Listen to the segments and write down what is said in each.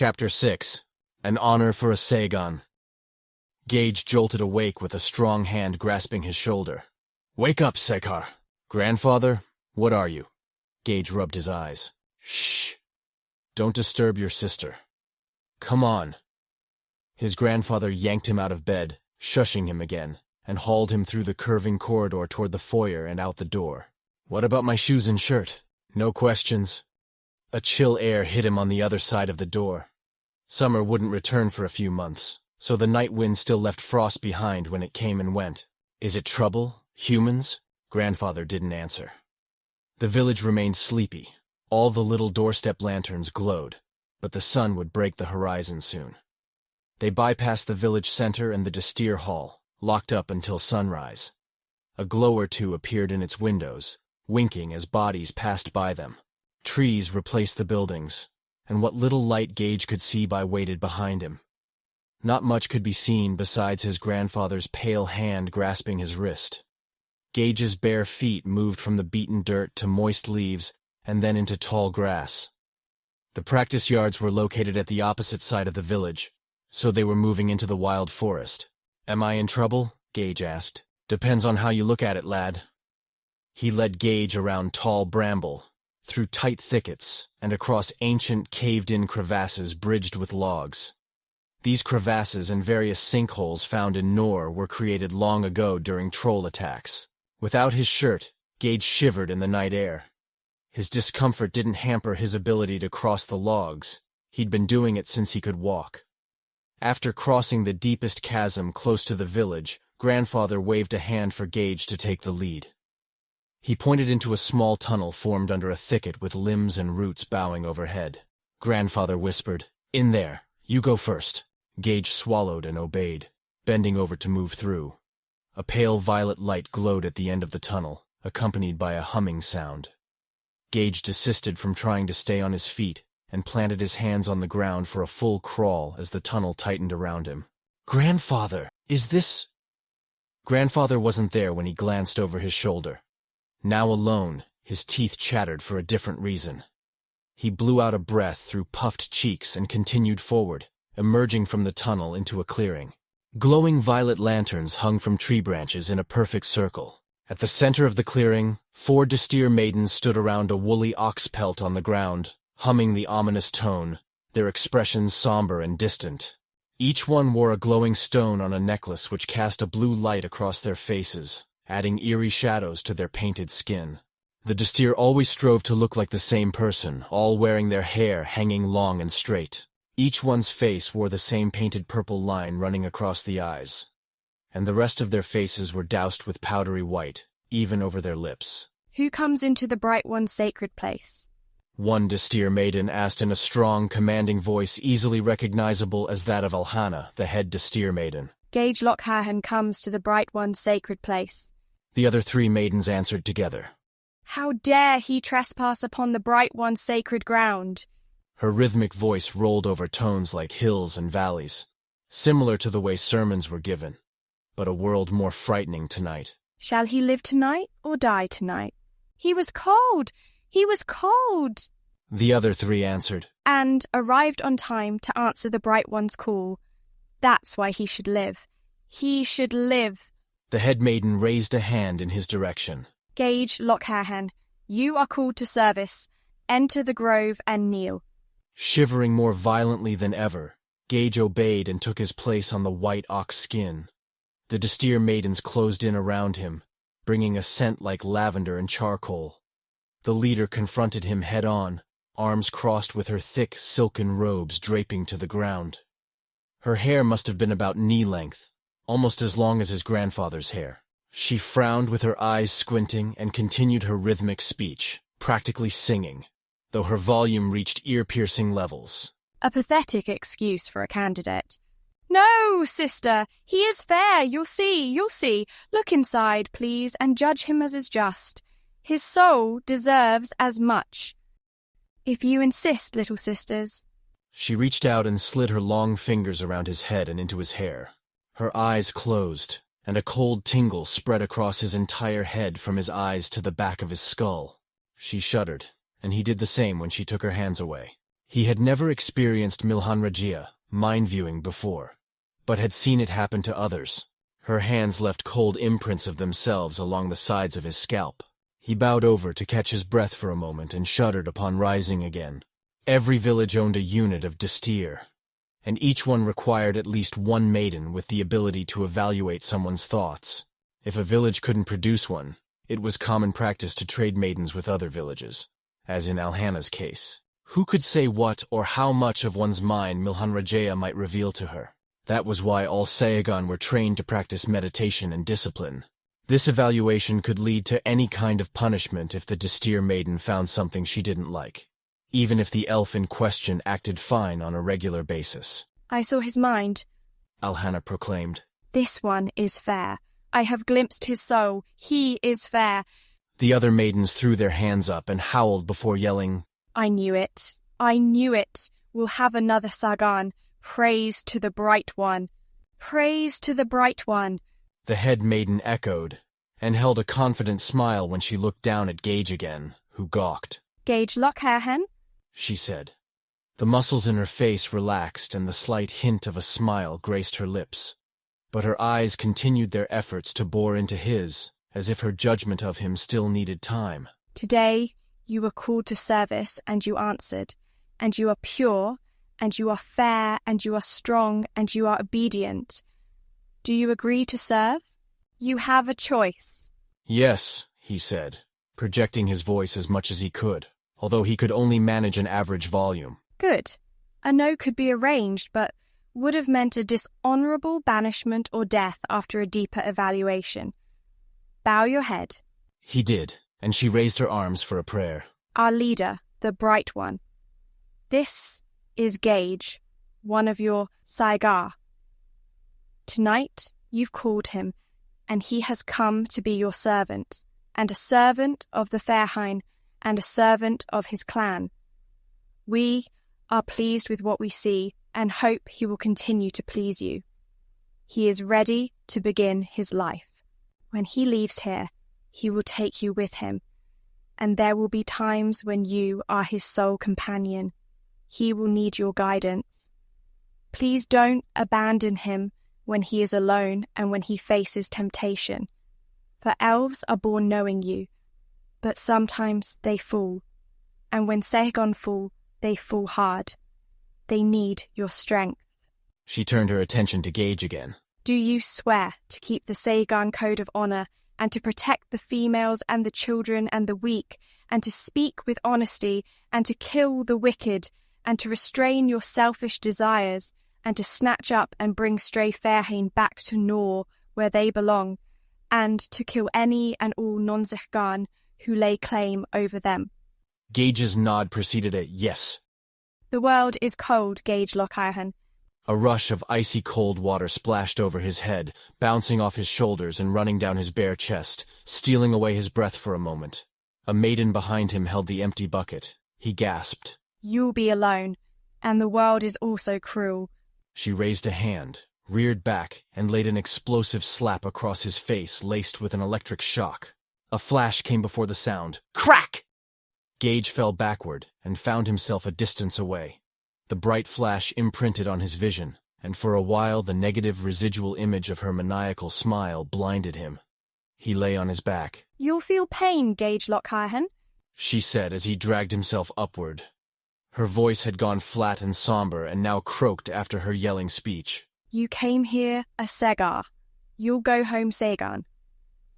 Chapter 6. An Honor for a Sagon. Gage jolted awake with a strong hand grasping his shoulder. "Wake up, Sekar." "Grandfather, what are you?" Gage rubbed his eyes. "Shh. Don't disturb your sister. Come on." His grandfather yanked him out of bed, shushing him again, and hauled him through the curving corridor toward the foyer and out the door. "What about my shoes and shirt? No questions." A chill air hit him on the other side of the door. Summer wouldn't return for a few months, so the night wind still left frost behind when it came and went. "Is it trouble? Humans?" Grandfather didn't answer. The village remained sleepy. All the little doorstep lanterns glowed, but the sun would break the horizon soon. They bypassed the village center and the Destier Hall, locked up until sunrise. A glow or two appeared in its windows, winking as bodies passed by them. Trees replaced the buildings, and what little light Gage could see by waited behind him. Not much could be seen besides his grandfather's pale hand grasping his wrist. Gage's bare feet moved from the beaten dirt to moist leaves and then into tall grass. The practice yards were located at the opposite side of the village, so they were moving into the wild forest. "Am I in trouble?" Gage asked. "Depends on how you look at it, lad." He led Gage around tall bramble, through tight thickets, and across ancient caved-in crevasses bridged with logs. These crevasses and various sinkholes found in Nor were created long ago during troll attacks. Without his shirt, Gage shivered in the night air. His discomfort didn't hamper his ability to cross the logs. He'd been doing it since he could walk. After crossing the deepest chasm close to the village, Grandfather waved a hand for Gage to take the lead. He pointed into a small tunnel formed under a thicket with limbs and roots bowing overhead. Grandfather whispered, "In there. You go first." Gage swallowed and obeyed, bending over to move through. A pale violet light glowed at the end of the tunnel, accompanied by a humming sound. Gage desisted from trying to stay on his feet and planted his hands on the ground for a full crawl as the tunnel tightened around him. "Grandfather, is this—" Grandfather wasn't there when he glanced over his shoulder. Now alone, his teeth chattered for a different reason. He blew out a breath through puffed cheeks and continued forward, emerging from the tunnel into a clearing. Glowing violet lanterns hung from tree branches in a perfect circle. At the center of the clearing, 4 Destier maidens stood around a woolly ox pelt on the ground, humming the ominous tone, their expressions somber and distant. Each one wore a glowing stone on a necklace which cast a blue light across their faces, adding eerie shadows to their painted skin. The Destier always strove to look like the same person, all wearing their hair hanging long and straight. Each one's face wore the same painted purple line running across the eyes, and the rest of their faces were doused with powdery white, even over their lips. "Who comes into the Bright One's sacred place?" One Destier maiden asked in a strong, commanding voice easily recognizable as that of Alhana, the head Destier maiden. "Gage Lockhahan comes to the Bright One's sacred place." The other 3 maidens answered together. "How dare he trespass upon the Bright One's sacred ground?" Her rhythmic voice rolled over tones like hills and valleys, similar to the way sermons were given, but a world more frightening tonight. "Shall he live tonight or die tonight?" "He was cold! He was cold!" The other 3 answered. "And arrived on time to answer the Bright One's call. That's why he should live. He should live." The head maiden raised a hand in his direction. "Gage Lockhahan, you are called to service. Enter the grove and kneel." Shivering more violently than ever, Gage obeyed and took his place on the white ox skin. The Destier maidens closed in around him, bringing a scent like lavender and charcoal. The leader confronted him head-on, arms crossed with her thick, silken robes draping to the ground. Her hair must have been about knee-length, almost as long as his grandfather's hair. She frowned with her eyes squinting and continued her rhythmic speech, practically singing, though her volume reached ear-piercing levels. "A pathetic excuse for a candidate. No, sister, he is fair, you'll see. Look inside, please, and judge him as is just. His soul deserves as much. If you insist, little sisters." She reached out and slid her long fingers around his head and into his hair. Her eyes closed, and a cold tingle spread across his entire head from his eyes to the back of his skull. She shuddered, and he did the same when she took her hands away. He had never experienced Milhanragia, mind-viewing, before, but had seen it happen to others. Her hands left cold imprints of themselves along the sides of his scalp. He bowed over to catch his breath for a moment and shuddered upon rising again. Every village owned a unit of Distir, and each one required at least one maiden with the ability to evaluate someone's thoughts. If a village couldn't produce one, it was common practice to trade maidens with other villages, as in Alhana's case. Who could say what or how much of one's mind Milhanragia might reveal to her? That was why all Saegan were trained to practice meditation and discipline. This evaluation could lead to any kind of punishment if the Distir maiden found something she didn't like, even if the elf in question acted fine on a regular basis. I saw his mind, Alhana proclaimed. This one is fair. I have glimpsed his soul. He is fair. The other maidens threw their hands up and howled before yelling, I knew it. I knew it. We'll have another Sagan. Praise to the Bright One. Praise to the Bright One. The head maiden echoed, and held a confident smile when she looked down at Gage again, who gawked. Gage Lockhairhen, she said. The muscles in her face relaxed and the slight hint of a smile graced her lips. But her eyes continued their efforts to bore into his, as if her judgment of him still needed time. Today you were called to service, and you answered, and you are pure, and you are fair, and you are strong, and you are obedient. Do you agree to serve? You have a choice. Yes, he said, projecting his voice as much as he could, although he could only manage an average volume. Good. A no could be arranged, but would have meant a dishonorable banishment or death after a deeper evaluation. Bow your head. He did, and she raised her arms for a prayer. Our leader, the Bright One. This is Gage, one of your Saigar. Tonight you've called him, and he has come to be your servant, and a servant of the Fairhain, and a servant of his clan. We are pleased with what we see, and hope he will continue to please you. He is ready to begin his life. When he leaves here, he will take you with him, and there will be times when you are his sole companion. He will need your guidance. Please don't abandon him when he is alone and when he faces temptation, for elves are born knowing you, but sometimes they fall, and when Saegon fall, they fall hard. They need your strength. She turned her attention to Gage again. Do you swear to keep the Saegan code of honor, and to protect the females and the children and the weak, and to speak with honesty, and to kill the wicked, and to restrain your selfish desires, and to snatch up and bring stray Fairhain back to Nor, where they belong, and to kill any and all non-Zechgan who lay claim over them? Gage's nod preceded a yes. The world is cold, Gage Lockhairhen. A rush of icy cold water splashed over his head, bouncing off his shoulders and running down his bare chest, stealing away his breath for a moment. A maiden behind him held the empty bucket. He gasped. You'll be alone, and the world is also cruel. She raised a hand, reared back, and laid an explosive slap across his face laced with an electric shock. A flash came before the sound. Crack! Gage fell backward and found himself a distance away. The bright flash imprinted on his vision, and for a while the negative residual image of her maniacal smile blinded him. He lay on his back. You'll feel pain, Gage Lockhairhen, she said as he dragged himself upward. Her voice had gone flat and somber and now croaked after her yelling speech. You came here a Segar. You'll go home Sagan.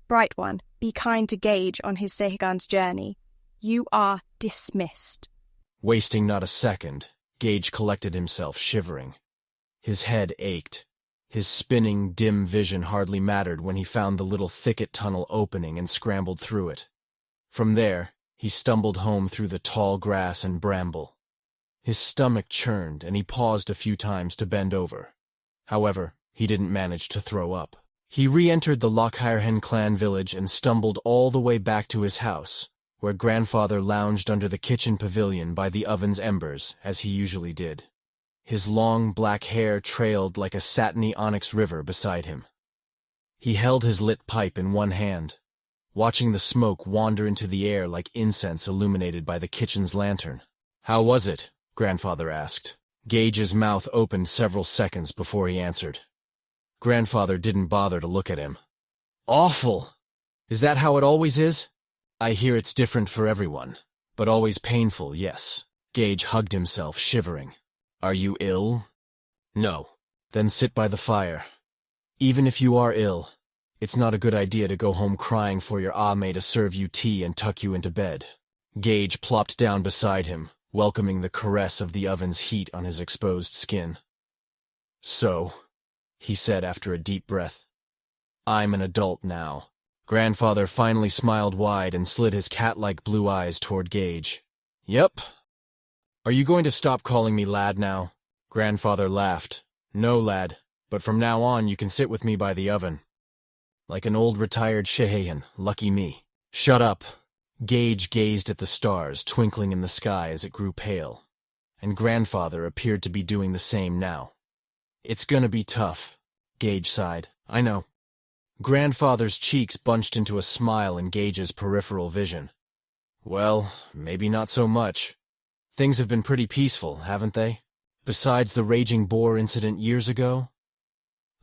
Bright One, be kind to Gage on his Sagan's journey. You are dismissed. Wasting not a second, Gage collected himself, shivering. His head ached. His spinning, dim vision hardly mattered when he found the little thicket tunnel opening and scrambled through it. From there, he stumbled home through the tall grass and bramble. His stomach churned, and he paused a few times to bend over. However, he didn't manage to throw up. He re-entered the Lockhairhen clan village and stumbled all the way back to his house, where grandfather lounged under the kitchen pavilion by the oven's embers, as he usually did. His long black hair trailed like a satiny onyx river beside him. He held his lit pipe in one hand, watching the smoke wander into the air like incense illuminated by the kitchen's lantern. How was it? Grandfather asked. Gage's mouth opened several seconds before he answered. Grandfather didn't bother to look at him. Awful! Is that how it always is? I hear it's different for everyone, but always painful, yes. Gage hugged himself, shivering. Are you ill? No. Then sit by the fire. Even if you are ill, it's not a good idea to go home crying for your ame to serve you tea and tuck you into bed. Gage plopped down beside him, welcoming the caress of the oven's heat on his exposed skin. So, he said after a deep breath, I'm an adult now. Grandfather finally smiled wide and slid his cat-like blue eyes toward Gage. Yep. Are you going to stop calling me lad now? Grandfather laughed. No, lad, but from now on you can sit with me by the oven. Like an old retired shehehan, lucky me. Shut up. Gage gazed at the stars twinkling in the sky as it grew pale, and Grandfather appeared to be doing the same now. It's gonna be tough, Gage sighed. I know. Grandfather's cheeks bunched into a smile in Gage's peripheral vision. Well, maybe not so much. Things have been pretty peaceful, haven't they? Besides the raging boar incident years ago?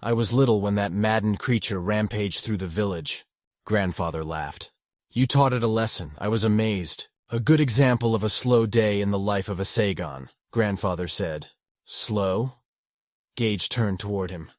I was little when that maddened creature rampaged through the village. Grandfather laughed. You taught it a lesson. I was amazed. A good example of a slow day in the life of a Sagon, Grandfather said. Slow? Gage turned toward him.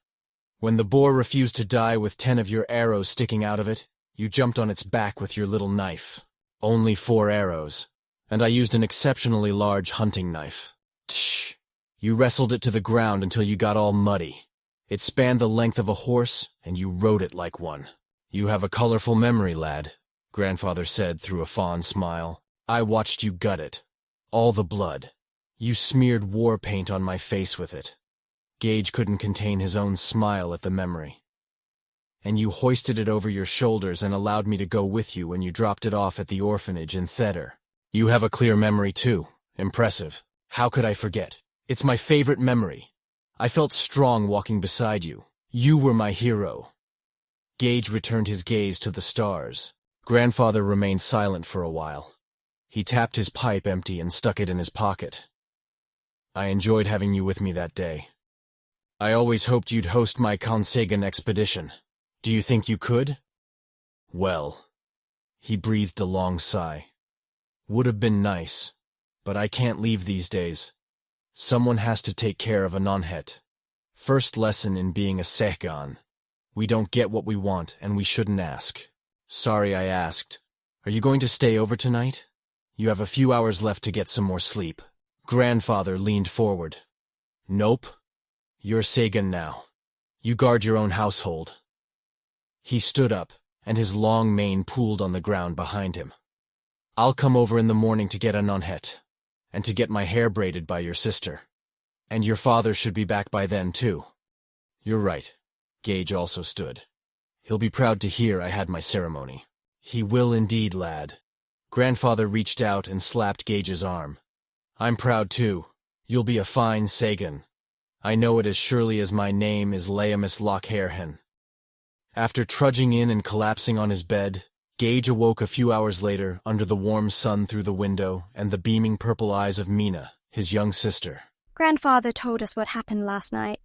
When the boar refused to die with 10 of your arrows sticking out of it, you jumped on its back with your little knife. Only 4 arrows. And I used an exceptionally large hunting knife. Tsh! You wrestled it to the ground until you got all muddy. It spanned the length of a horse, and you rode it like one. You have a colorful memory, lad, Grandfather said through a fond smile. I watched you gut it. All the blood. You smeared war paint on my face with it. Gage couldn't contain his own smile at the memory. And you hoisted it over your shoulders and allowed me to go with you when you dropped it off at the orphanage in Theder. You have a clear memory, too. Impressive. How could I forget? It's my favorite memory. I felt strong walking beside you. You were my hero. Gage returned his gaze to the stars. Grandfather remained silent for a while. He tapped his pipe empty and stuck it in his pocket. I enjoyed having you with me that day. I always hoped you'd host my Kansagan expedition. Do you think you could? Well, he breathed a long sigh. Would have been nice, but I can't leave these days. Someone has to take care of a nonhet. First lesson in being a Sehgan. We don't get what we want, and we shouldn't ask. Sorry I asked. Are you going to stay over tonight? You have a few hours left to get some more sleep. Grandfather leaned forward. Nope. You're Sagan now. You guard your own household. He stood up, and his long mane pooled on the ground behind him. I'll come over in the morning to get a nonhet, and to get my hair braided by your sister. And your father should be back by then, too. You're right. Gage also stood. He'll be proud to hear I had my ceremony. He will indeed, lad. Grandfather reached out and slapped Gage's arm. I'm proud, too. You'll be a fine Sagan. I know it as surely as my name is Leamus Lockhairhen. After trudging in and collapsing on his bed, Gage awoke a few hours later under the warm sun through the window and the beaming purple eyes of Mina, his young sister. Grandfather told us what happened last night.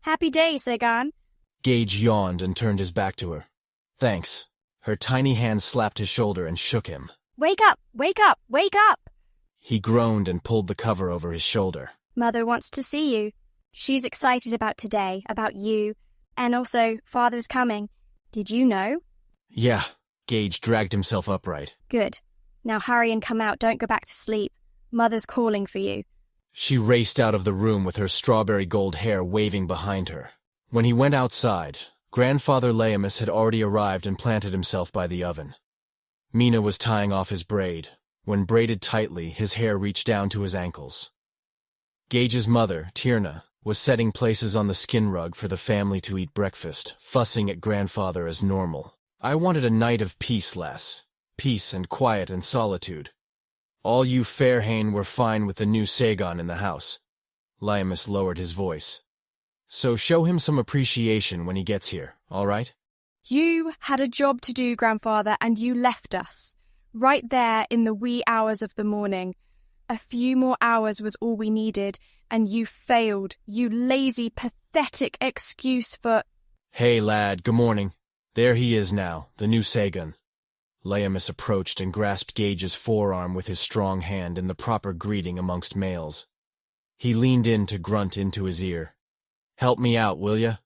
Happy day, Sagan. Gage yawned and turned his back to her. Thanks. Her tiny hand slapped his shoulder and shook him. Wake up! Wake up! Wake up! He groaned and pulled the cover over his shoulder. Mother wants to see you. She's excited about today, about you, and also Father's coming. Did you know? Yeah. Gage dragged himself upright. Good. Now hurry and come out. Don't go back to sleep. Mother's calling for you. She raced out of the room with her strawberry gold hair waving behind her. When he went outside, Grandfather Leamus had already arrived and planted himself by the oven. Mina was tying off his braid. When braided tightly, his hair reached down to his ankles. Gage's mother, Tierna, was setting places on the skin rug for the family to eat breakfast, fussing at Grandfather as normal. I wanted a night of peace, lass. Peace and quiet and solitude. All you Fairhain were fine with the new Sagon in the house. Leamus lowered his voice. So show him some appreciation when he gets here, all right? You had a job to do, Grandfather, and you left us. Right there in the wee hours of the morning. A few more hours was all we needed, and you failed, you lazy, pathetic excuse for— Hey, lad, good morning. There he is now, the new Sagan. Leamus approached and grasped Gage's forearm with his strong hand in the proper greeting amongst males. He leaned in to grunt into his ear. "Help me out, will ya?"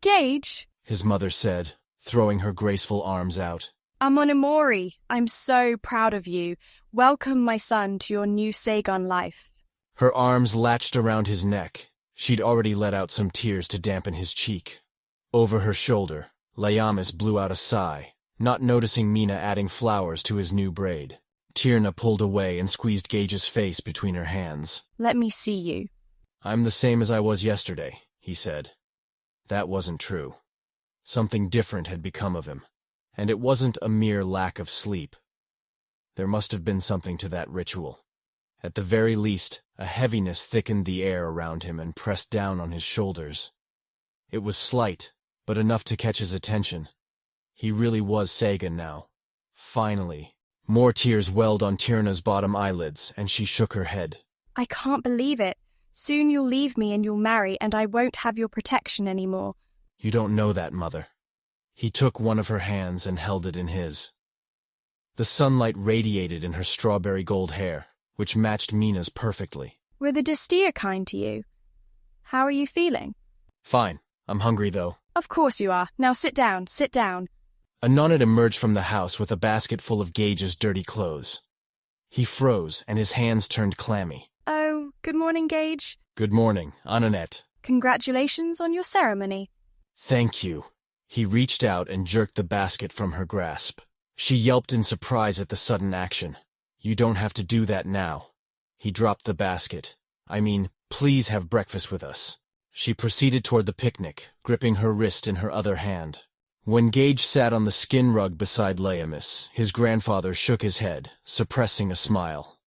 Gage, his mother said, throwing her graceful arms out. Amonomori, I'm so proud of you. Welcome, my son, to your new Sagan life. Her arms latched around his neck. She'd already let out some tears to dampen his cheek. Over her shoulder, Leamus blew out a sigh, not noticing Mina adding flowers to his new braid. Tierna pulled away and squeezed Gage's face between her hands. Let me see you. "I'm the same as I was yesterday," he said. That wasn't true. Something different had become of him, and it wasn't a mere lack of sleep. There must have been something to that ritual. At the very least, a heaviness thickened the air around him and pressed down on his shoulders. It was slight, but enough to catch his attention. He really was Sagan now. Finally. More tears welled on Tierna's bottom eyelids, and she shook her head. I can't believe it. Soon you'll leave me and you'll marry, and I won't have your protection anymore. You don't know that, Mother. He took one of her hands and held it in his. The sunlight radiated in her strawberry gold hair, which matched Mina's perfectly. Were the Destia kind to you? How are you feeling? Fine. I'm hungry, though. Of course you are. Now sit down, sit down. Anonet emerged from the house with a basket full of Gage's dirty clothes. He froze, and his hands turned clammy. Oh, good morning, Gage. Good morning, Anonet. Congratulations on your ceremony. Thank you. He reached out and jerked the basket from her grasp. She yelped in surprise at the sudden action. You don't have to do that now. He dropped the basket. Please have breakfast with us. She proceeded toward the picnic, gripping her wrist in her other hand. When Gage sat on the skin rug beside Leamus, his grandfather shook his head, suppressing a smile.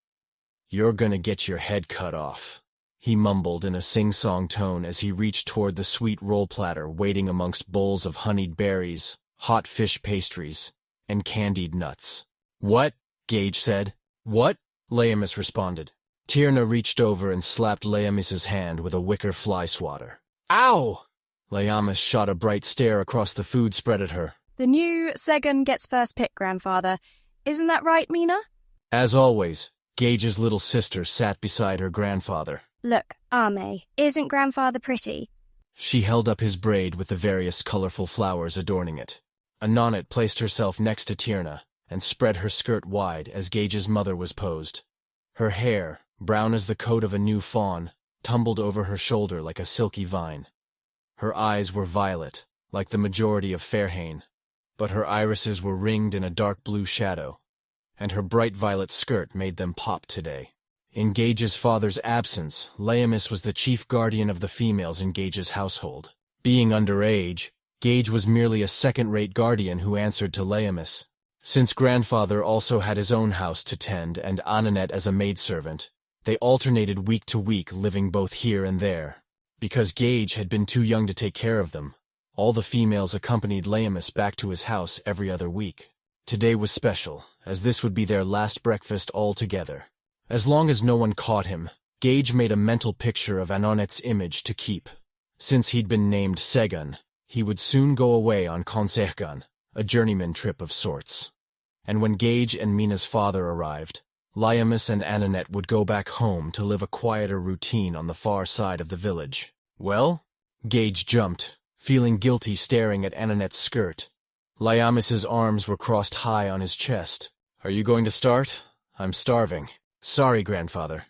You're gonna get your head cut off, he mumbled in a sing-song tone as he reached toward the sweet roll platter waiting amongst bowls of honeyed berries, hot fish pastries, and candied nuts. What? Gage said. What? Leamus responded. Tierna reached over and slapped Leamis's hand with a wicker fly swatter. Ow! Leamus shot a bright stare across the food spread at her. The new Sagan gets first pick, grandfather. Isn't that right, Mina? As always, Gage's little sister sat beside her grandfather. Look, Ame, isn't grandfather pretty? She held up his braid with the various colorful flowers adorning it. Anonet placed herself next to Tierna and spread her skirt wide as Gage's mother was posed. Her hair, brown as the coat of a new fawn, tumbled over her shoulder like a silky vine. Her eyes were violet, like the majority of Fairhain, but her irises were ringed in a dark blue shadow, and her bright violet skirt made them pop today. In Gage's father's absence, Leamus was the chief guardian of the females in Gage's household. Being underage, Gage was merely a second-rate guardian who answered to Leamus. Since grandfather also had his own house to tend and Anonet as a maidservant, they alternated week to week, living both here and there. Because Gage had been too young to take care of them, all the females accompanied Leamus back to his house every other week. Today was special, as this would be their last breakfast all together. As long as no one caught him, Gage made a mental picture of Anonet's image to keep. Since he'd been named Sagan, he would soon go away on Consegan, a journeyman trip of sorts. And when Gage and Mina's father arrived, Leamus and Anonet would go back home to live a quieter routine on the far side of the village. Well? Gage jumped, feeling guilty staring at Anonet's skirt. Leamis's arms were crossed high on his chest. Are you going to start? I'm starving. Sorry, grandfather.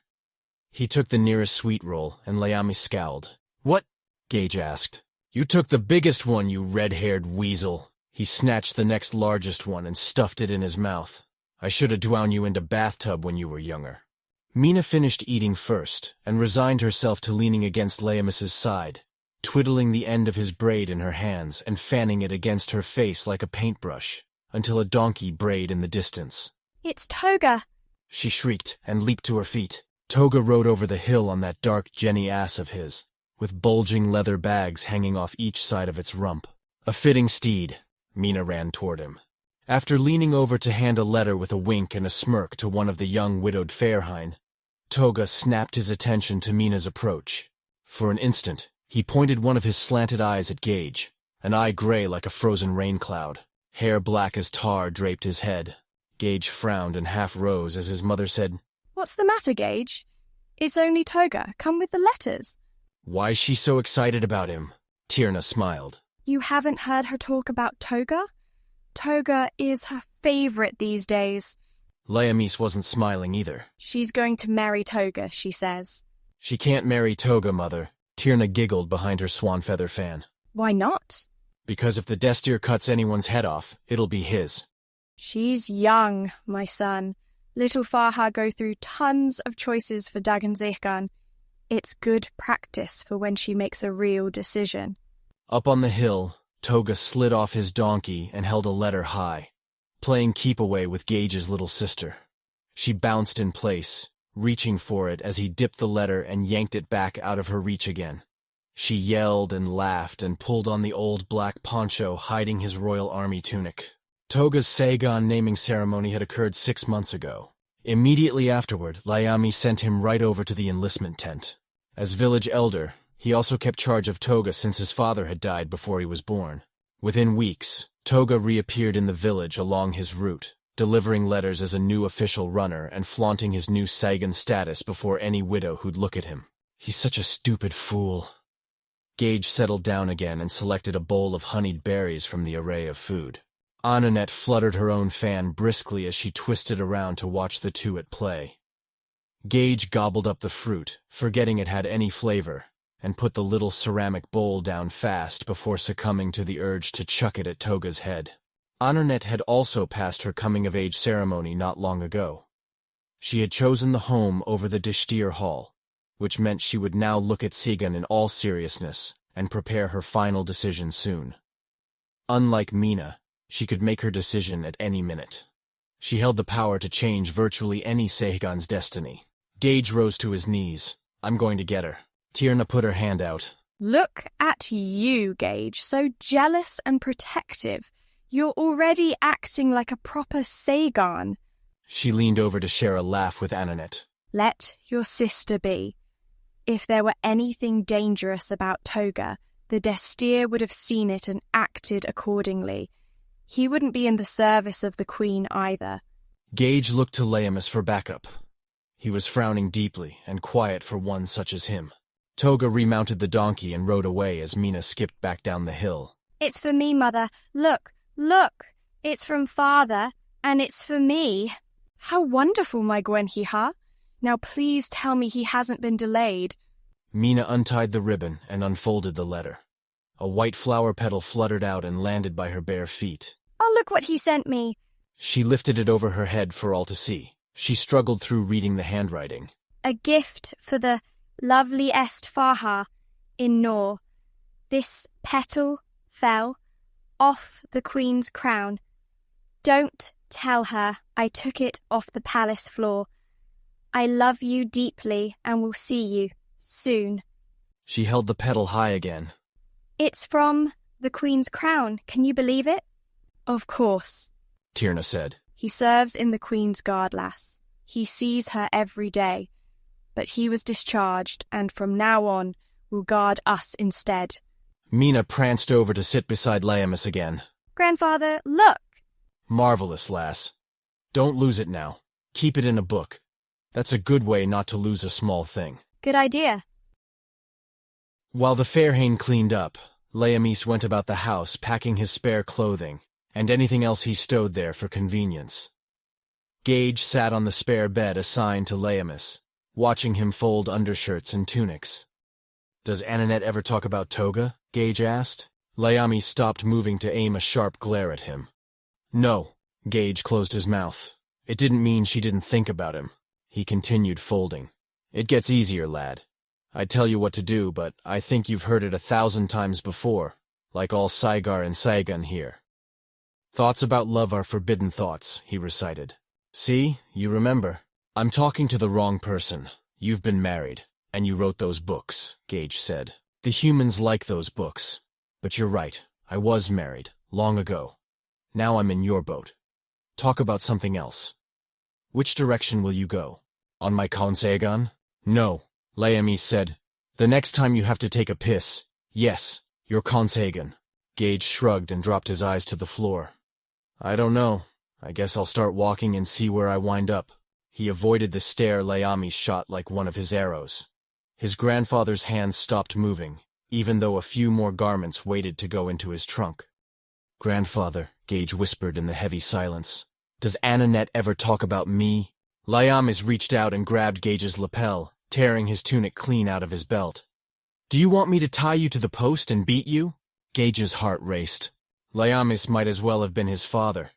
He took the nearest sweet roll, and Leamis scowled. What? Gage asked. You took the biggest one, you red-haired weasel. He snatched the next largest one and stuffed it in his mouth. I should have drowned you into bathtub when you were younger. Mina finished eating first, and resigned herself to leaning against Leamis's side, twiddling the end of his braid in her hands and fanning it against her face like a paintbrush, until a donkey brayed in the distance. It's Toga! She shrieked and leaped to her feet. Toga rode over the hill on that dark Jenny ass of his, with bulging leather bags hanging off each side of its rump. A fitting steed. Mina ran toward him. After leaning over to hand a letter with a wink and a smirk to one of the young widowed Fairhain, Toga snapped his attention to Mina's approach. For an instant, he pointed one of his slanted eyes at Gage, an eye gray like a frozen rain cloud. Hair black as tar draped his head. Gage frowned and half rose as his mother said, "What's the matter, Gage? It's only Toga. Come with the letters." "Why's she so excited about him?" Tierna smiled. "You haven't heard her talk about Toga? Toga is her favorite these days." Layamis wasn't smiling either. "She's going to marry Toga, she says." "She can't marry Toga, Mother." Tierna giggled behind her swan feather fan. "Why not?" "Because if the Destir cuts anyone's head off, it'll be his." "She's young, my son. Little Farha go through tons of choices for Dagan Zekhan. It's good practice for when she makes a real decision." Up on the hill, Toga slid off his donkey and held a letter high, playing keep-away with Gage's little sister. She bounced in place, reaching for it as he dipped the letter and yanked it back out of her reach again. She yelled and laughed and pulled on the old black poncho hiding his royal army tunic. Toga's Sagan naming ceremony had occurred 6 months ago. Immediately afterward, Layami sent him right over to the enlistment tent. As village elder, he also kept charge of Toga since his father had died before he was born. Within weeks, Toga reappeared in the village along his route, delivering letters as a new official runner and flaunting his new Sagan status before any widow who'd look at him. "He's such a stupid fool." Gage settled down again and selected a bowl of honeyed berries from the array of food. Ananette fluttered her own fan briskly as she twisted around to watch the two at play. Gage gobbled up the fruit, forgetting it had any flavor, and put the little ceramic bowl down fast before succumbing to the urge to chuck it at Toga's head. Ananette had also passed her coming-of-age ceremony not long ago. She had chosen the home over the Dishtir Hall, which meant she would now look at Sigan in all seriousness and prepare her final decision soon. Unlike Mina, she could make her decision at any minute. She held the power to change virtually any Sagan's destiny. Gage rose to his knees. "I'm going to get her." Tierna put her hand out. "Look at you, Gage, so jealous and protective. You're already acting like a proper Sagan." She leaned over to share a laugh with Ananette. "Let your sister be. If there were anything dangerous about Toga, the Destir would have seen it and acted accordingly. He wouldn't be in the service of the Queen either." Gage looked to Layamis for backup. He was frowning deeply and quiet for one such as him. Toga remounted the donkey and rode away as Mina skipped back down the hill. "It's for me, Mother. Look, look! It's from Father, and it's for me." "How wonderful, my Gwenhwyha. Now please tell me he hasn't been delayed." Mina untied the ribbon and unfolded the letter. A white flower petal fluttered out and landed by her bare feet. "Oh, look what he sent me." She lifted it over her head for all to see. She struggled through reading the handwriting. "A gift for the lovely Est Farha in Nor. This petal fell off the Queen's crown. Don't tell her I took it off the palace floor. I love you deeply and will see you soon." She held the petal high again. "It's from the Queen's crown. Can you believe it?" "Of course," Tierna said. "He serves in the Queen's Guard, lass. He sees her every day. But he was discharged, and from now on will guard us instead." Mina pranced over to sit beside Layamis again. "Grandfather, look!" "Marvelous, lass. Don't lose it now. Keep it in a book. That's a good way not to lose a small thing." "Good idea." While the Fairhain cleaned up, Layamis went about the house packing his spare clothing and anything else he stowed there for convenience. Gage sat on the spare bed assigned to Layamis, watching him fold undershirts and tunics. "Does Ananette ever talk about Toga?" Gage asked. Layami stopped moving to aim a sharp glare at him. "No." Gage closed his mouth. It didn't mean she didn't think about him. He continued folding. "It gets easier, lad. I'd tell you what to do, but I think you've heard it 1,000 times before, like all Saigar and Saigan here. Thoughts about love are forbidden thoughts," he recited. "See, you remember." "I'm talking to the wrong person. You've been married, and you wrote those books," Gage said. "The humans like those books. But you're right, I was married, long ago. Now I'm in your boat. Talk about something else. Which direction will you go?" On my Consegan? No, Laomis said. The next time you have to take a piss, yes, your Consegan. Gage shrugged and dropped his eyes to the floor. I don't know. I guess I'll start walking and see where I wind up. He avoided the stare Laomis shot like one of his arrows. His grandfather's hands stopped moving, even though a few more garments waited to go into his trunk. Grandfather, Gage whispered in the heavy silence. Does Annette ever talk about me? Laomis reached out and grabbed Gage's lapel, tearing his tunic clean out of his belt. Do you want me to tie you to the post and beat you? Gage's heart raced. Laomis might as well have been his father.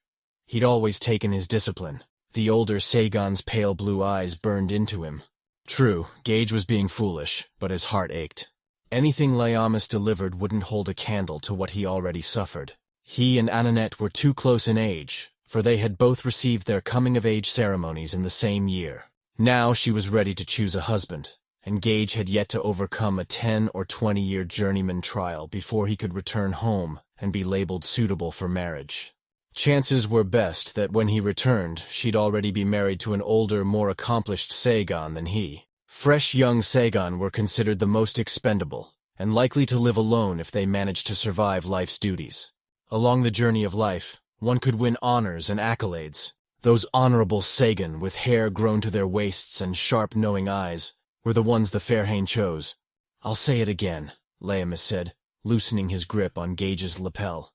He'd always taken his discipline. The older Sagon's pale blue eyes burned into him. True, Gage was being foolish, but his heart ached. Anything Laomis delivered wouldn't hold a candle to what he already suffered. He and Annette were too close in age, for they had both received their coming-of-age ceremonies in the same year. Now she was ready to choose a husband, and Gage had yet to overcome a 10 or 20-year journeyman trial before he could return home and be labeled suitable for marriage. Chances were best that when he returned, she'd already be married to an older, more accomplished Sagon than he. Fresh young Sagon were considered the most expendable, and likely to live alone if they managed to survive life's duties. Along the journey of life, one could win honors and accolades. Those honorable Sagan with hair grown to their waists and sharp knowing eyes were the ones the Fairhain chose. I'll say it again, Laomis said, loosening his grip on Gage's lapel.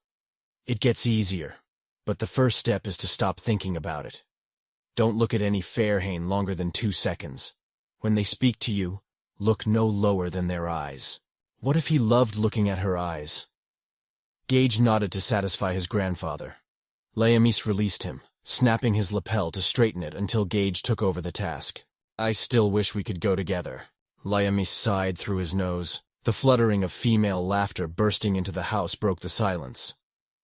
It gets easier, but the first step is to stop thinking about it. Don't look at any Fairhain longer than 2 seconds. When they speak to you, look no lower than their eyes. What if he loved looking at her eyes? Gage nodded to satisfy his grandfather. Laomis released him, snapping his lapel to straighten it until Gage took over the task. I still wish we could go together. Laomis sighed through his nose. The fluttering of female laughter bursting into the house broke the silence.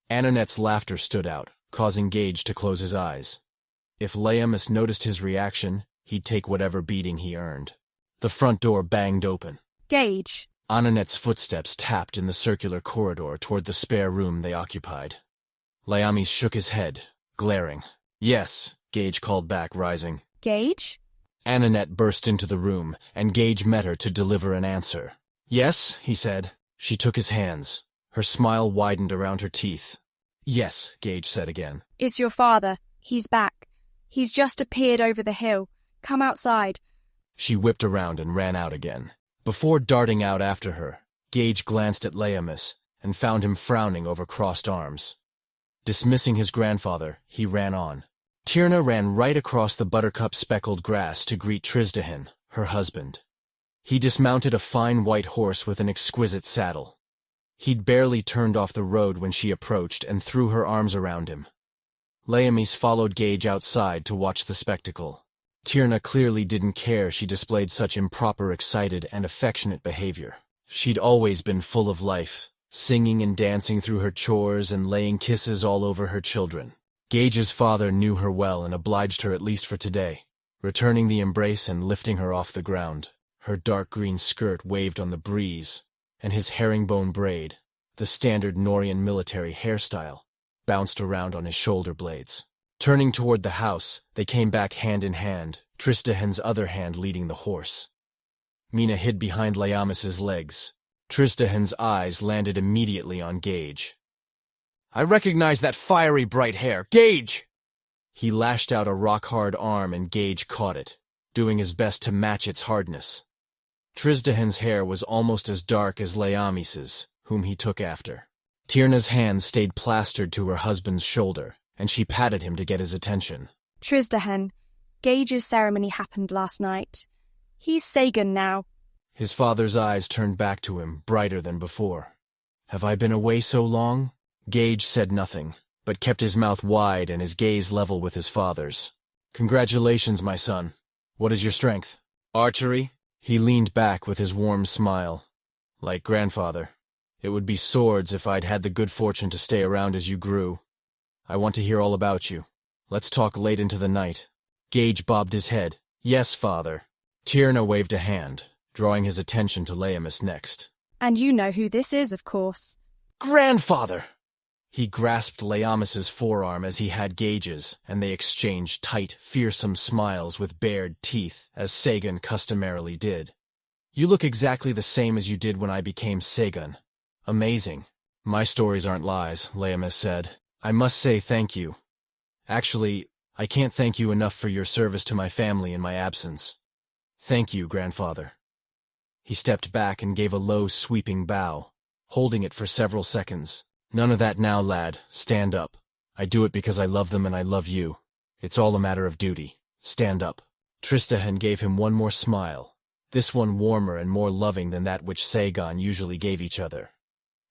Annette's laughter stood out, causing Gage to close his eyes. If Laomis noticed his reaction, he'd take whatever beating he earned. The front door banged open. Gage. Annette's footsteps tapped in the circular corridor toward the spare room they occupied. Laomis shook his head, glaring. Yes, Gage called back, rising. Gage? Annette burst into the room, and Gage met her to deliver an answer. Yes, he said. She took his hands. Her smile widened around her teeth. Yes, Gage said again. It's your father. He's back. He's just appeared over the hill. Come outside. She whipped around and ran out again. Before darting out after her, Gage glanced at Laomis and found him frowning over crossed arms. Dismissing his grandfather, he ran on. Tyrna ran right across the buttercup-speckled grass to greet Trisdahan, her husband. He dismounted a fine white horse with an exquisite saddle. He'd barely turned off the road when she approached and threw her arms around him. Laomis followed Gage outside to watch the spectacle. Tyrna clearly didn't care she displayed such improper, excited, and affectionate behavior. She'd always been full of life, singing and dancing through her chores and laying kisses all over her children. Gage's father knew her well and obliged her at least for today, returning the embrace and lifting her off the ground. Her dark green skirt waved on the breeze, and his herringbone braid, the standard Norian military hairstyle, bounced around on his shoulder blades. Turning toward the house, they came back hand in hand, Trisdahan's other hand leading the horse. Mina hid behind Laomis's legs. Trisdahan's eyes landed immediately on Gage. I recognize that fiery bright hair. Gage! He lashed out a rock-hard arm and Gage caught it, doing his best to match its hardness. Trisdahan's hair was almost as dark as Laomis's, whom he took after. Tyrna's hand stayed plastered to her husband's shoulder, and she patted him to get his attention. Trisdahan, Gage's ceremony happened last night. He's Sagan now. His father's eyes turned back to him, brighter than before. Have I been away so long? Gage said nothing, but kept his mouth wide and his gaze level with his father's. Congratulations, my son. What is your strength? Archery? He leaned back with his warm smile. Like grandfather. It would be swords if I'd had the good fortune to stay around as you grew. I want to hear all about you. Let's talk late into the night. Gage bobbed his head. Yes, father. Tyrna waved a hand, drawing his attention to Laomis next. And you know who this is, of course. Grandfather! He grasped Laamis's forearm as he had Gage's, and they exchanged tight, fearsome smiles with bared teeth, as Sagan customarily did. "You look exactly the same as you did when I became Sagan. Amazing." "My stories aren't lies," Laemis said. "I must say thank you. Actually, I can't thank you enough for your service to my family in my absence." "Thank you, grandfather." He stepped back and gave a low, sweeping bow, holding it for several seconds. "None of that now, lad. Stand up. I do it because I love them and I love you. It's all a matter of duty. Stand up." Tristahen gave him one more smile, this one warmer and more loving than that which Sagan usually gave each other.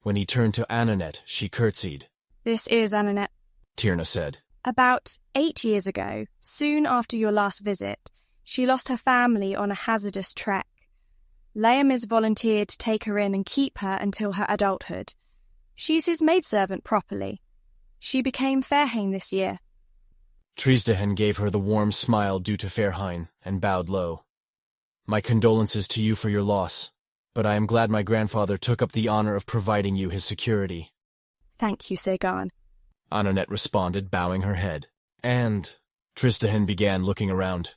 When he turned to Ananet, she curtsied. "This is Ananet," Tierna said. "About 8 years ago, soon after your last visit, she lost her family on a hazardous trek. Laemis volunteered to take her in and keep her until her adulthood. She's his maidservant properly. She became Fairhain this year." Tristahen gave her the warm smile due to Fairhain and bowed low. "My condolences to you for your loss, but I am glad my grandfather took up the honor of providing you his security." "Thank you, Sagan," Ananet responded, bowing her head. "And—" Tristahen began, looking around.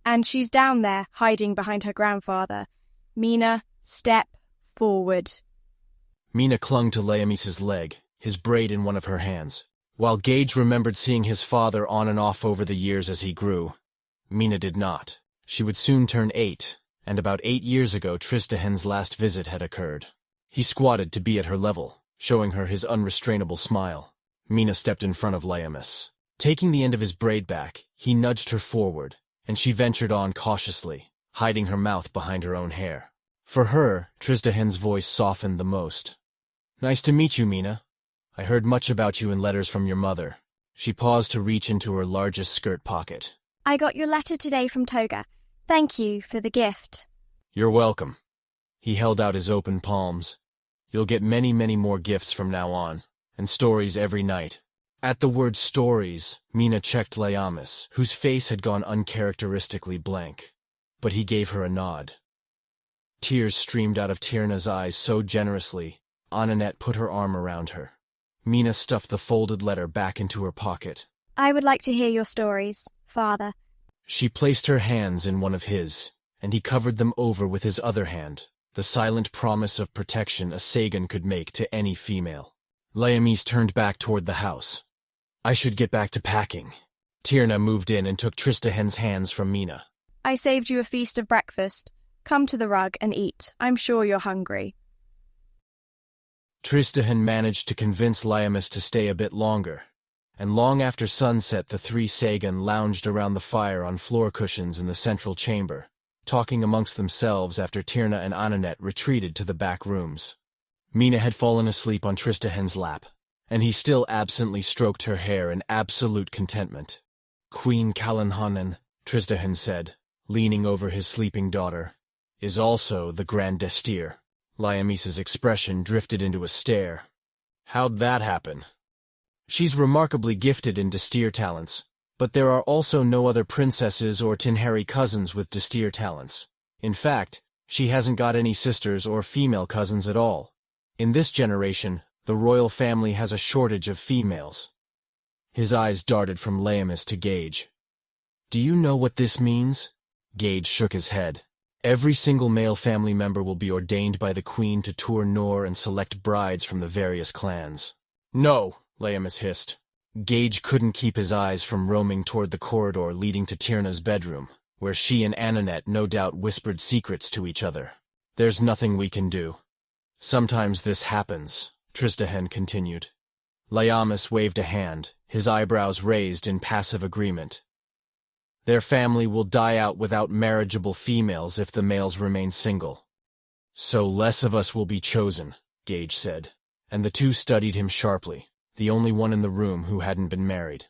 "And she's down there, hiding behind her grandfather. Mina, step forward." Mina clung to Laamis's leg, his braid in one of her hands. While Gage remembered seeing his father on and off over the years as he grew, Mina did not. She would soon turn 8, and about 8 years ago Tristahen's last visit had occurred. He squatted to be at her level, showing her his unrestrainable smile. Mina stepped in front of Laemis. Taking the end of his braid back, he nudged her forward, and she ventured on cautiously, hiding her mouth behind her own hair. For her, Tristahen's voice softened the most. "Nice to meet you, Mina. I heard much about you in letters from your mother." She paused to reach into her largest skirt pocket. "I got your letter today from Toga. Thank you for the gift." "You're welcome." He held out his open palms. "You'll get many, many more gifts from now on, and stories every night." At the word stories, Mina checked Laemis, whose face had gone uncharacteristically blank. But he gave her a nod. Tears streamed out of Tierna's eyes so generously, Ananet put her arm around her. Mina stuffed the folded letter back into her pocket. "I would like to hear your stories, Father." She placed her hands in one of his, and he covered them over with his other hand, the silent promise of protection a Sagan could make to any female. Laemis turned back toward the house. "I should get back to packing." Tierna moved in and took Tristahen's hands from Mina. "I saved you a feast of breakfast. Come to the rug and eat. I'm sure you're hungry." Tristahen managed to convince Laemis to stay a bit longer, and long after sunset the 3 Sagan lounged around the fire on floor cushions in the central chamber, talking amongst themselves after Tierna and Ananet retreated to the back rooms. Mina had fallen asleep on Tristahen's lap, and he still absently stroked her hair in absolute contentment. "Queen Calanhanen," Tristahen said, leaning over his sleeping daughter, "is also the Grand Destir." Laemis's expression drifted into a stare. "How'd that happen?" "She's remarkably gifted in Destir talents, but there are also no other princesses or Tinhari cousins with Destir talents. In fact, she hasn't got any sisters or female cousins at all. In this generation, the royal family has a shortage of females." His eyes darted from Laemis to Gage. "Do you know what this means?" Gage shook his head. "Every single male family member will be ordained by the queen to tour Nor and select brides from the various clans." "No," Laemis hissed. Gage couldn't keep his eyes from roaming toward the corridor leading to Tierna's bedroom, where she and Ananet no doubt whispered secrets to each other. "There's nothing we can do." "Sometimes this happens," Tristahen continued. Laemis waved a hand, his eyebrows raised in passive agreement. "Their family will die out without marriageable females if the males remain single." "So less of us will be chosen," Gage said, and the two studied him sharply, the only one in the room who hadn't been married.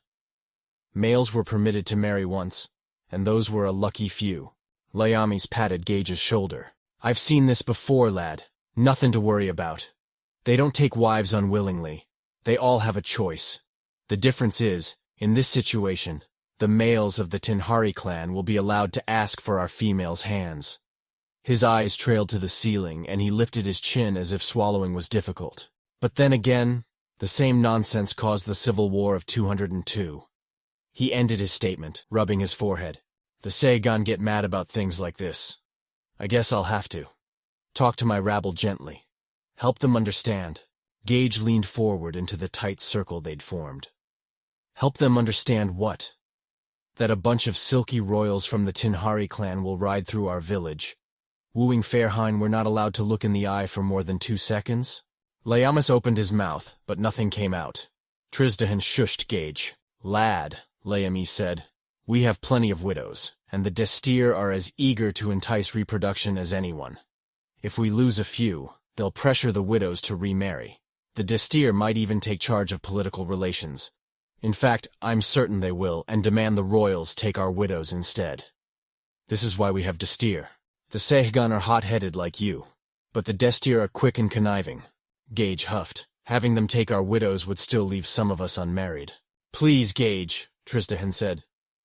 Males were permitted to marry once, and those were a lucky few. Laemis patted Gage's shoulder. "I've seen this before, lad. Nothing to worry about. They don't take wives unwillingly. They all have a choice. The difference is, in this situation, the males of the Tinhari clan will be allowed to ask for our females' hands." His eyes trailed to the ceiling, and he lifted his chin as if swallowing was difficult. "But then again, The same nonsense caused the Civil War of 202. He ended his statement, rubbing his forehead. The Sagan get mad about things like this. I guess I'll have to. Talk to my rabble gently. Help them understand. Gage leaned forward into the tight circle they'd formed. Help them understand what? That a bunch of silky royals from the Tinhari clan will ride through our village. Wooing Fairhine, we're not allowed to look in the eye for more than 2 seconds? Layamas opened his mouth, but nothing came out. Trisdahan shushed Gage. Lad, Layamis said, we have plenty of widows, and the Destir are as eager to entice reproduction as anyone. If we lose a few, they'll pressure the widows to remarry. The Destir might even take charge of political relations. In fact, I'm certain they will, and demand the royals take our widows instead. This is why we have Destir. The Sehgan are hot-headed like you, but the Destir are quick and conniving. Gage huffed. Having them take our widows would still leave some of us unmarried. Please, Gage, Trisdahan said.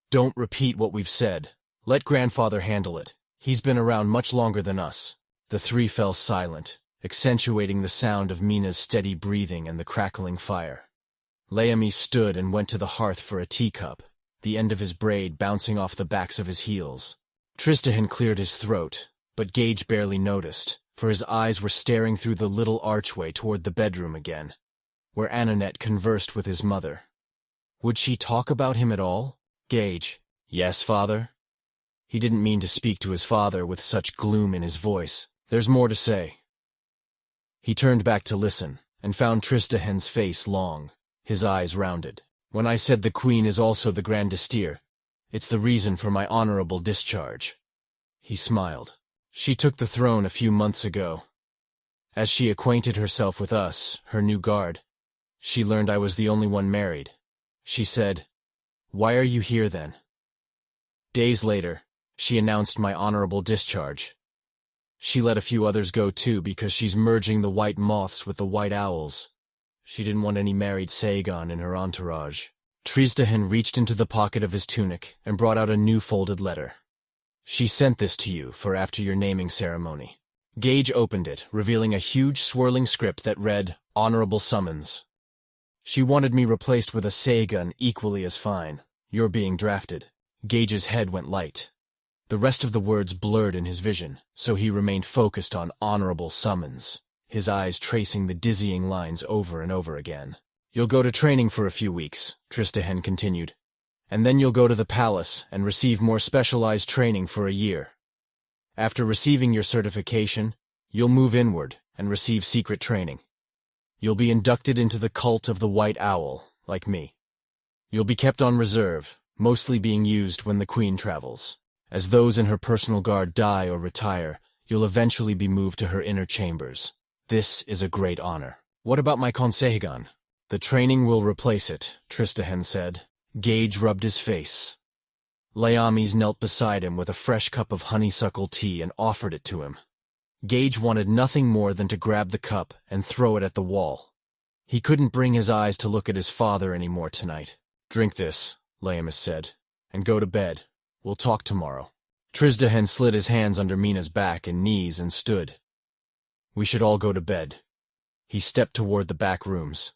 Don't repeat what we've said. Let grandfather handle it. He's been around much longer than us. The three fell silent, accentuating the sound of Mina's steady breathing and the crackling fire. Layamis stood and went to the hearth for a teacup, the end of his braid bouncing off the backs of his heels. Trisdahan cleared his throat, but Gage barely noticed, for his eyes were staring through the little archway toward the bedroom again, where Ananet conversed with his mother. Would she talk about him at all? Gage. Yes, father? He didn't mean to speak to his father with such gloom in his voice. There's more to say. He turned back to listen, and found Trisdahan's face long, his eyes rounded. When I said the queen is also the Grand Destir, it's the reason for my honorable discharge. He smiled. She took the throne a few months ago. As she acquainted herself with us, her new guard, she learned I was the only one married. She said, "Why are you here then?" Days later, she announced my honorable discharge. She let a few others go too because she's merging the white moths with the white owls. She didn't want any married Sagan in her entourage. Trisdahan reached into the pocket of his tunic and brought out a new folded letter. She sent this to you for after your naming ceremony. Gage opened it, revealing a huge swirling script that read, Honorable Summons. She wanted me replaced with a Sagan equally as fine. You're being drafted. Gage's head went light. The rest of the words blurred in his vision, so he remained focused on Honorable Summons, his eyes tracing the dizzying lines over and over again. You'll go to training for a few weeks, Trisdahan continued, and then you'll go to the palace and receive more specialized training for a year. After receiving your certification, you'll move inward and receive secret training. You'll be inducted into the cult of the White Owl, like me. You'll be kept on reserve, mostly being used when the Queen travels. As those in her personal guard die or retire, you'll eventually be moved to her inner chambers. This is a great honor. What about my Consejegan? The training will replace it, Trisdahan said. Gage rubbed his face. Layamis knelt beside him with a fresh cup of honeysuckle tea and offered it to him. Gage wanted nothing more than to grab the cup and throw it at the wall. He couldn't bring his eyes to look at his father anymore tonight. Drink this, Layamis said, and go to bed. We'll talk tomorrow. Trisdahan slid his hands under Mina's back and knees and stood. We should all go to bed. He stepped toward the back rooms.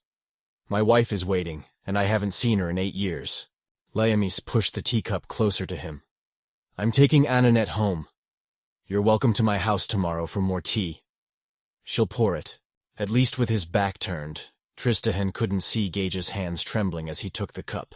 My wife is waiting, and I haven't seen her in 8 years. Layamis pushed the teacup closer to him. I'm taking Ananet home. You're welcome to my house tomorrow for more tea. She'll pour it. At least with his back turned, Trisdahan couldn't see Gage's hands trembling as he took the cup.